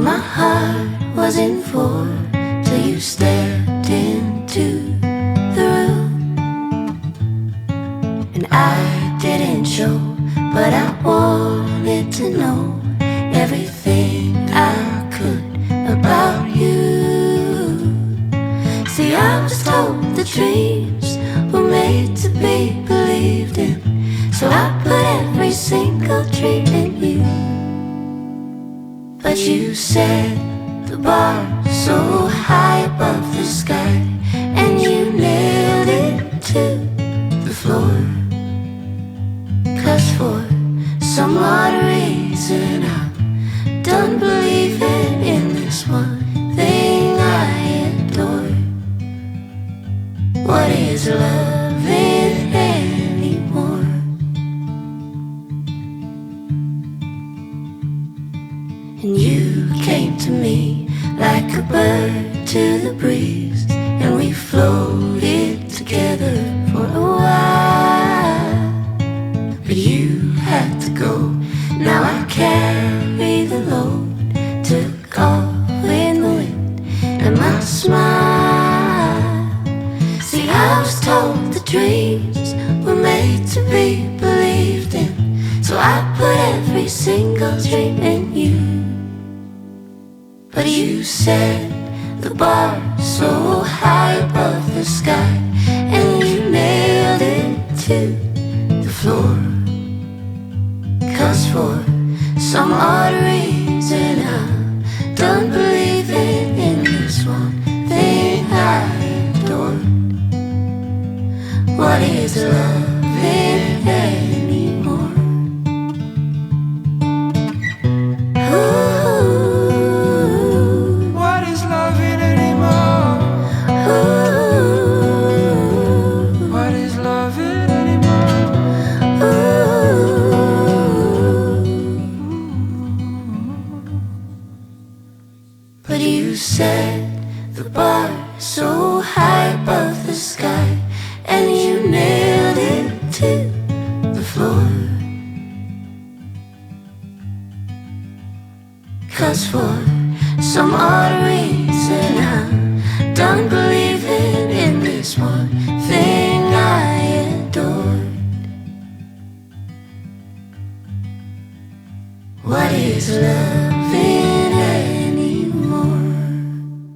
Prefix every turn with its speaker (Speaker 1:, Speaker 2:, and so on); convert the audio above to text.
Speaker 1: what my heart was in for, till you stepped into the room. And I didn't show, but I wanted to know everything I could about you. See, I was told the dreams were made to be believed in, so I put every single dream in you. But you set the bar so high above the sky, and you nailed it to the floor. 'Cause for some odd reason I'm done believing in this one thing I adore. What is loving anymore? And you came to me like a bird to the breeze, and we floated together for a while. But you had to go, now I carry the load, took off in the wind and my smile. See, I was told the dreams were made to be believed in, so I put every single dream in you. But you set the bar so high above the sky, and you nailed it to the floor. 'Cause for some odd reason I'm done believing in this one thing I adore. What is loving anymore? Ooh.
Speaker 2: What is loving anymore?
Speaker 1: Ooh.
Speaker 2: What is loving anymore?
Speaker 1: But you set the bar so high above the sky, and you nailed it to the floor. 'Cause for some odd reason I'm done believing in this one thing I adored. What is loving